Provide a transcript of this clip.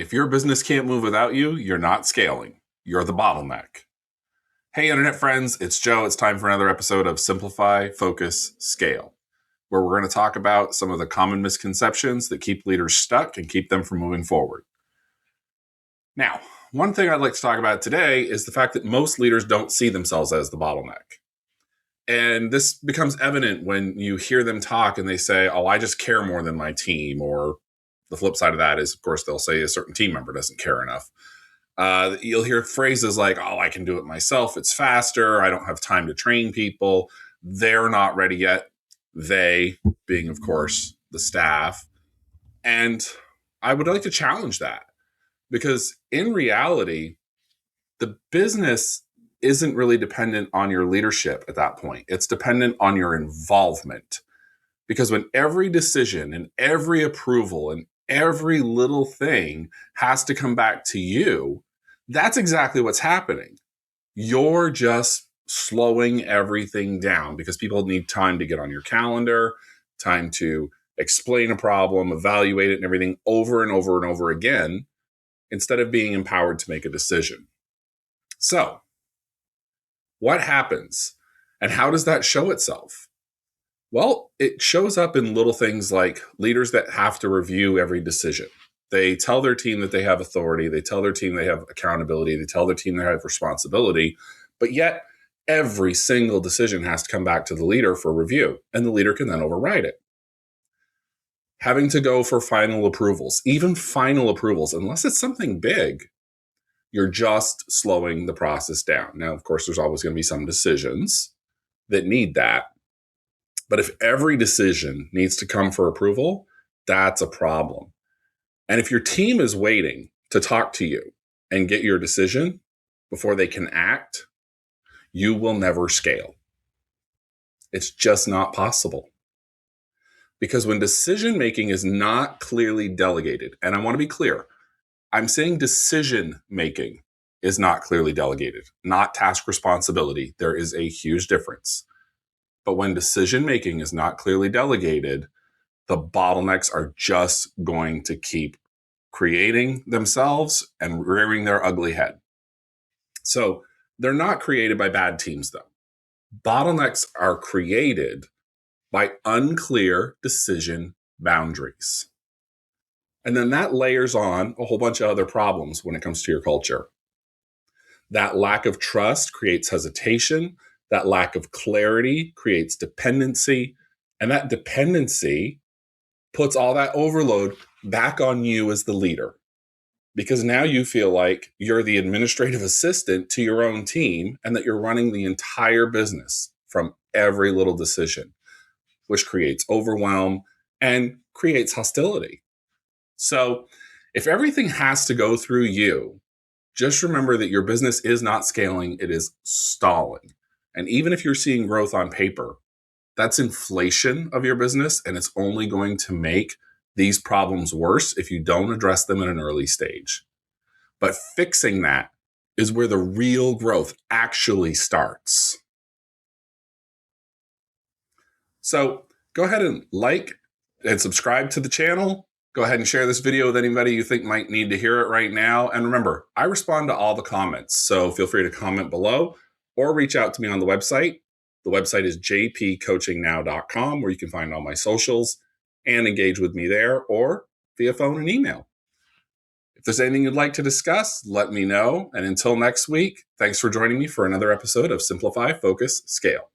If your business can't move without you, you're not scaling. You're the bottleneck. Hey, internet friends, it's Joe. It's time for another episode of Simplify, Focus, Scale, where we're going to talk about some of the common misconceptions that keep leaders stuck and keep them from moving forward. Now, one thing I'd like to talk about today is the fact that most leaders don't see themselves as the bottleneck. And this becomes evident when you hear them talk and they say, oh, I just care more than my team. Or the flip side of that is, of course, they'll say a certain team member doesn't care enough. You'll hear phrases like, oh, I can do it myself. It's faster. I don't have time to train people. They're not ready yet. They being, of course, the staff. And I would like to challenge that because in reality, the business isn't really dependent on your leadership at that point. It's dependent on your involvement. Because when every decision and every approval and every little thing has to come back to you, that's exactly what's happening. You're just slowing everything down because people need time to get on your calendar, time to explain a problem, evaluate it and everything over and over and over again, instead of being empowered to make a decision. So, what happens and how does that show itself? Well, it shows up in little things like leaders that have to review every decision. They tell their team that they have authority. They tell their team they have accountability. They tell their team they have responsibility. But yet, every single decision has to come back to the leader for review, and the leader can then override it. Having to go for final approvals, even final approvals, unless it's something big, you're just slowing the process down. Now, of course, there's always going to be some decisions that need that. But if every decision needs to come for approval, that's a problem. And if your team is waiting to talk to you and get your decision before they can act, you will never scale. It's just not possible. Because when decision making is not clearly delegated, and I want to be clear, I'm saying decision making is not clearly delegated, not task responsibility. There is a huge difference. But when decision making is not clearly delegated, the bottlenecks are just going to keep creating themselves and rearing their ugly head. So they're not created by bad teams, though. Bottlenecks are created by unclear decision boundaries. And then that layers on a whole bunch of other problems when it comes to your culture. That lack of trust creates hesitation. That lack of clarity creates dependency. And that dependency puts all that overload back on you as the leader. Because now you feel like you're the administrative assistant to your own team and that you're running the entire business from every little decision, which creates overwhelm and creates hostility. So if everything has to go through you, just remember that your business is not scaling, it is stalling. And even if you're seeing growth on paper, that's inflation of your business, and it's only going to make these problems worse if you don't address them at an early stage. But fixing that is where the real growth actually starts. So go ahead and like and subscribe to the channel. Go ahead and share this video with anybody you think might need to hear it right now. And remember, I respond to all the comments, so feel free to comment below or reach out to me on the website. The website is jpcoachingnow.com, where you can find all my socials and engage with me there or via phone and email. If there's anything you'd like to discuss, let me know. And until next week, thanks for joining me for another episode of Simplify, Focus, Scale.